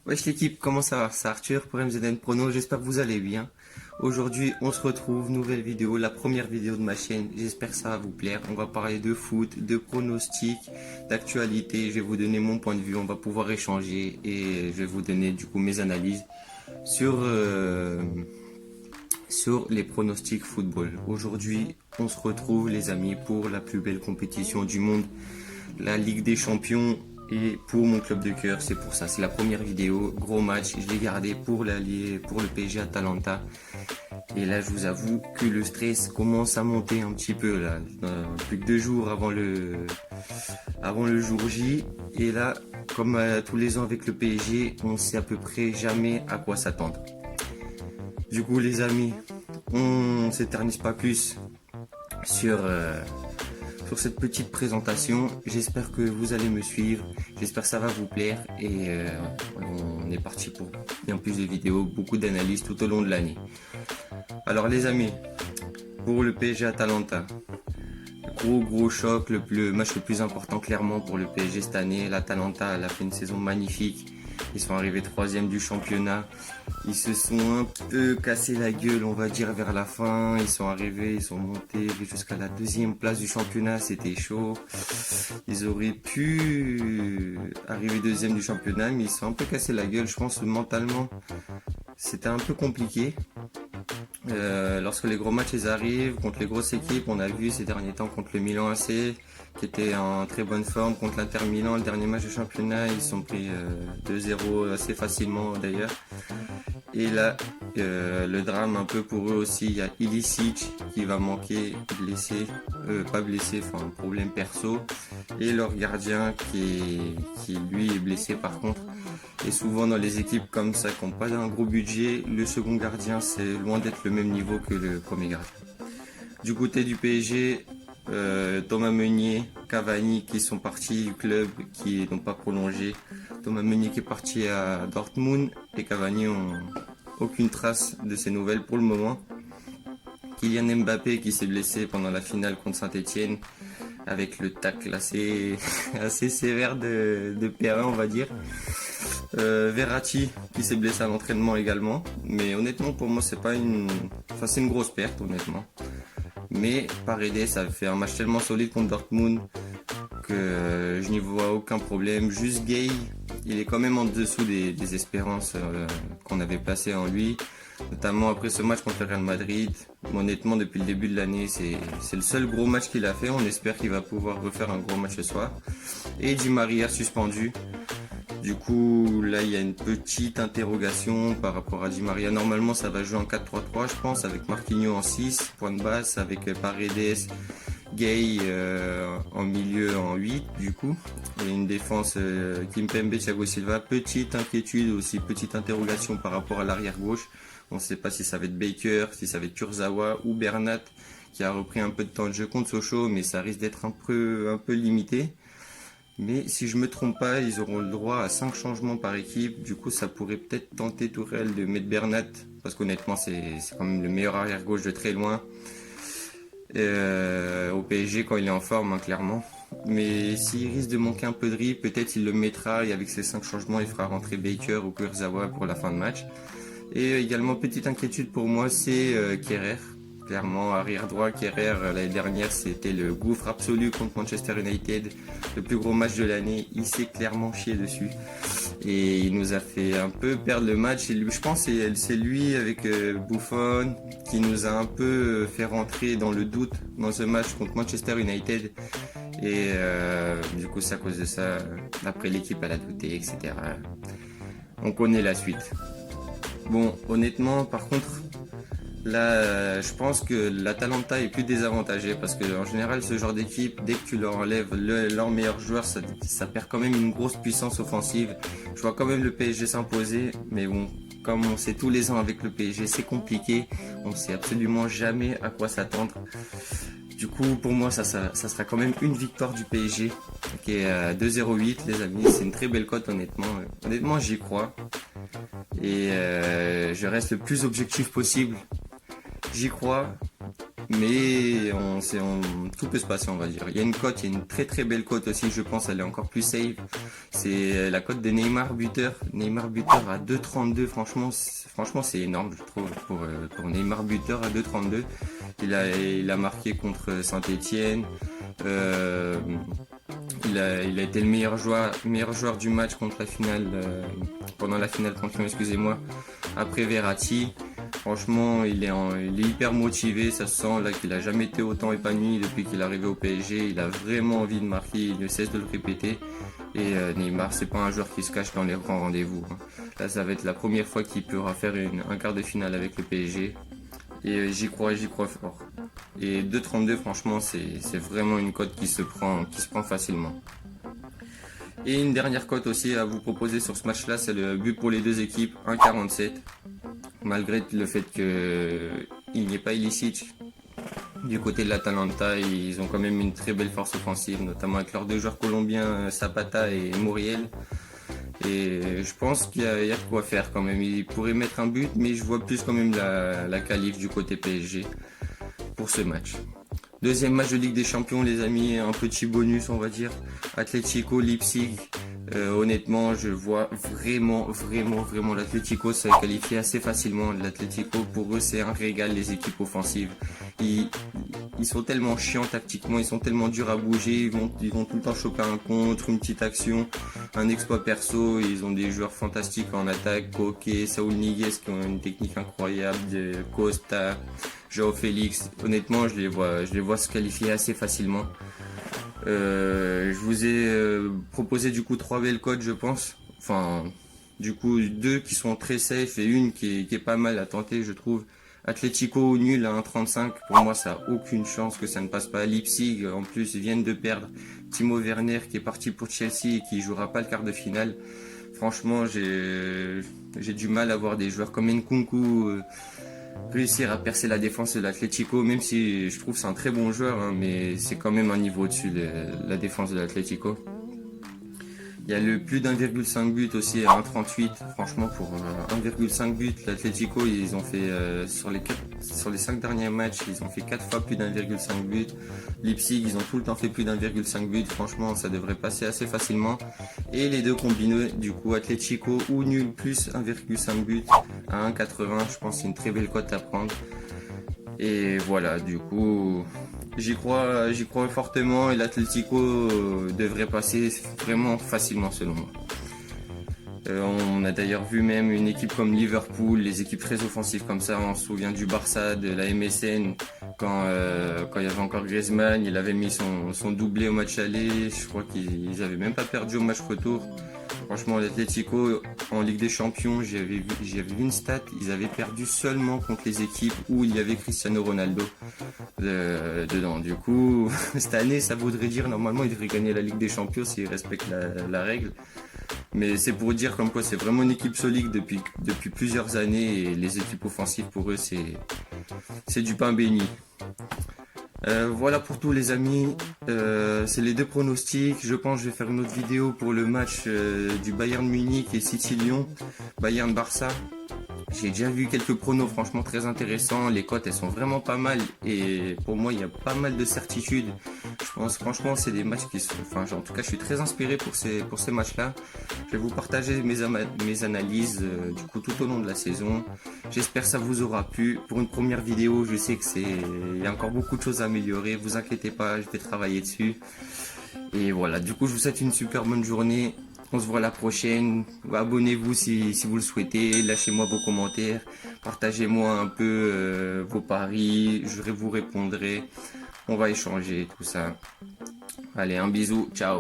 Wesh l'équipe, comment ça va? C'est Arthur pour MZN Prono, j'espère que vous allez bien. Aujourd'hui, on se retrouve, nouvelle vidéo, la première vidéo de ma chaîne, j'espère que ça va vous plaire. On va parler de foot, de pronostics, d'actualité, je vais vous donner mon point de vue, on va pouvoir échanger et je vais vous donner du coup mes analyses sur, sur les pronostics football. Aujourd'hui, on se retrouve les amis pour la plus belle compétition du monde, la Ligue des Champions. Et pour mon club de cœur, c'est pour ça. C'est la première vidéo, gros match. Je l'ai gardé pour le PSG Atalanta. Et là, je vous avoue que le stress commence à monter un petit peu là. Plus que 2 jours avant le jour J. Et là, comme tous les ans avec le PSG, on sait à peu près jamais à quoi s'attendre. Du coup, les amis, on s'éternise pas plus sur sur cette petite présentation. J'espère que vous allez me suivre, j'espère que ça va vous plaire et on est parti pour bien plus de vidéos, beaucoup d'analyses tout au long de l'année. Alors les amis, pour le PSG Atalanta, gros choc, le match le plus important clairement pour le PSG cette année. L'Atalanta a fait une saison magnifique. Ils sont arrivés 3e du championnat. Ils se sont un peu cassé la gueule, on va dire, vers la fin. Ils sont arrivés, ils sont montés jusqu'à la 2e place du championnat. C'était chaud. Ils auraient pu arriver 2e du championnat, mais ils se sont un peu cassé la gueule. Je pense mentalement, c'était un peu compliqué. Lorsque les gros matchs ils arrivent contre les grosses équipes, on a vu ces derniers temps contre le Milan AC qui était en très bonne forme, contre l'Inter Milan, le dernier match de championnat, ils sont pris 2-0 assez facilement d'ailleurs. Et là, le drame un peu pour eux aussi, il y a Ilicic qui va manquer, blessé, pas blessé, enfin un problème perso, et leur gardien qui lui est blessé par contre. Et souvent dans les équipes comme ça qui n'ont pas un gros budget, le second gardien c'est loin d'être le même niveau que le premier gardien. Du côté du PSG, Thomas Meunier, Cavani qui sont partis du club, qui n'ont pas prolongé. Thomas Meunier qui est parti à Dortmund et Cavani ont aucune trace de ces nouvelles pour le moment. Kylian Mbappé qui s'est blessé pendant la finale contre Saint-Etienne avec le tacle assez, assez sévère de Perrin on va dire. Verratti qui s'est blessé à l'entraînement également, mais honnêtement pour moi c'est pas c'est une grosse perte honnêtement. Mais Paredes ça fait un match tellement solide contre Dortmund que je n'y vois aucun problème. Juste Gay, il est quand même en dessous des espérances qu'on avait placées en lui, notamment après ce match contre le Real Madrid. Honnêtement depuis le début de l'année c'est le seul gros match qu'il a fait, on espère qu'il va pouvoir refaire un gros match ce soir. Et Di Maria suspendu. Du coup, là, il y a une petite interrogation par rapport à Di Maria. Normalement, ça va jouer en 4-3-3, je pense, avec Marquinhos en 6, point de basse, avec Paredes, Gay en milieu en 8, du coup. Et une défense Kimpembe, Thiago Silva. Petite inquiétude aussi, petite interrogation par rapport à l'arrière gauche. On ne sait pas si ça va être Baker, si ça va être Kurzawa ou Bernat, qui a repris un peu de temps de jeu contre Sochaux, mais ça risque d'être un peu limité. Mais si je me trompe pas, ils auront le droit à 5 changements par équipe. Du coup, ça pourrait peut-être tenter Tourelle de mettre Bernat, parce qu'honnêtement, c'est quand même le meilleur arrière gauche de très loin. Au PSG quand il est en forme, hein, clairement. Mais s'il risque de manquer un peu de riz, peut-être il le mettra et avec ses 5 changements, il fera rentrer Baker ou Kurzawa pour la fin de match. Et également, petite inquiétude pour moi, c'est Kehrer. Clairement, arrière droit, Kehrer, l'année dernière, c'était le gouffre absolu contre Manchester United. Le plus gros match de l'année, il s'est clairement chié dessus. Et il nous a fait un peu perdre le match. Et je pense que c'est lui avec Buffon qui nous a un peu fait rentrer dans le doute dans ce match contre Manchester United. Et du coup, c'est à cause de ça. Après, l'équipe, elle a douté, etc. On connaît la suite. Bon, honnêtement, par contre, là, je pense que l'Atalanta est plus désavantagée parce que en général, ce genre d'équipe, dès que tu leur enlèves leur meilleur joueur, ça perd quand même une grosse puissance offensive. Je vois quand même le PSG s'imposer, mais bon, comme on sait tous les ans avec le PSG, c'est compliqué. On ne sait absolument jamais à quoi s'attendre. Du coup, pour moi, ça sera quand même une victoire du PSG, qui est à 2,08 les amis. C'est une très belle cote, honnêtement. Honnêtement, j'y crois. Et je reste le plus objectif possible. J'y crois. Mais tout peut se passer, on va dire. Il y a une cote, il y a une très très belle cote aussi, je pense, elle est encore plus safe. C'est la cote de Neymar buteur. Neymar buteur à 2,32, franchement c'est énorme, je trouve, pour Neymar buteur à 2,32. Il a marqué contre Saint-Etienne. Il a été le meilleur joueur du match contre la finale, pendant la finale contre Lyon, excusez-moi, après Verratti. Franchement, il est hyper motivé, ça se sent là qu'il a jamais été autant épanoui depuis qu'il est arrivé au PSG. Il a vraiment envie de marquer, il ne cesse de le répéter. Et Neymar, c'est pas un joueur qui se cache dans les grands rendez-vous. Là, ça va être la première fois qu'il pourra faire un quart de finale avec le PSG. Et j'y crois fort. Et 2,32, franchement, c'est vraiment une cote qui se prend facilement. Et une dernière cote aussi à vous proposer sur ce match-là, c'est le but pour les deux équipes, 1,47. Malgré le fait qu'il n'y ait pas Ilicic, du côté de l'Atalanta, ils ont quand même une très belle force offensive, notamment avec leurs deux joueurs colombiens, Zapata et Muriel. Et je pense qu'il y a de quoi faire quand même. Ils pourraient mettre un but, mais je vois plus quand même la qualif du côté PSG pour ce match. Deuxième match de Ligue des Champions, les amis, un petit bonus, on va dire. Atlético Leipzig. Honnêtement, je vois vraiment l'Atlético se qualifier assez facilement. L'Atlético, pour eux, c'est un régal, les équipes offensives. Ils sont tellement chiants tactiquement, ils sont tellement durs à bouger, ils vont tout le temps choper un contre, une petite action, un exploit perso. Ils ont des joueurs fantastiques en attaque, Koke, Saúl Ñíguez qui ont une technique incroyable, Costa, João Félix. Honnêtement, je les vois se qualifier assez facilement. Je vous ai proposé du coup 3 belles cotes, je pense. Enfin, du coup 2 qui sont très safe et une qui est pas mal à tenter, je trouve. Atlético nul à 1,35, pour moi ça a aucune chance que ça ne passe pas. Leipzig en plus ils viennent de perdre Timo Werner qui est parti pour Chelsea et qui jouera pas le quart de finale. Franchement j'ai du mal à voir des joueurs comme Nkunku réussir à percer la défense de l'Atlético, même si je trouve que c'est un très bon joueur, hein, mais c'est quand même un niveau au-dessus de la défense de l'Atlético. Il y a le plus d'1,5 but aussi à 1,38. Franchement, pour 1,5 but, l'Atlético, ils ont fait sur les 5 derniers matchs, ils ont fait 4 fois plus d'1,5 but. Leipzig, ils ont tout le temps fait plus d'1,5 but. Franchement, ça devrait passer assez facilement. Et les deux combinés, du coup, Atlético ou nul plus 1,5 but à 1,80. Je pense que c'est une très belle cote à prendre. Et voilà, du coup, j'y crois fortement et l'Atlético devrait passer vraiment facilement selon moi. On a d'ailleurs vu même une équipe comme Liverpool, les équipes très offensives comme ça. On se souvient du Barça, de la MSN, quand il y avait encore Griezmann, il avait mis son doublé au match aller. Je crois qu'ils n'avaient même pas perdu au match retour. Franchement, l'Atlético en Ligue des Champions, j'avais vu une stat, ils avaient perdu seulement contre les équipes où il y avait Cristiano Ronaldo dedans. Du coup, cette année, ça voudrait dire normalement ils devraient gagner la Ligue des Champions s'ils respectent la règle. Mais c'est pour dire comme quoi c'est vraiment une équipe solide depuis plusieurs années et les équipes offensives pour eux c'est du pain béni. Voilà pour tout les amis, c'est les deux pronostics. Je pense que je vais faire une autre vidéo pour le match du Bayern Munich et City Lyon, Bayern Barça. J'ai déjà vu quelques pronos franchement très intéressants, les cotes elles sont vraiment pas mal et pour moi il y a pas mal de certitudes. Je pense franchement c'est des matchs qui sont, enfin en tout cas je suis très inspiré pour ces matchs là. Je vais vous partager mes analyses du coup tout au long de la saison. J'espère que ça vous aura plu. Pour une première vidéo je sais que il y a encore beaucoup de choses à améliorer, vous inquiétez pas, je vais travailler dessus. Et voilà, du coup je vous souhaite une super bonne journée. On se voit la prochaine. Abonnez-vous si vous le souhaitez. Lâchez-moi vos commentaires. Partagez-moi un peu vos paris. Je vous répondrai. On va échanger tout ça. Allez, un bisou. Ciao.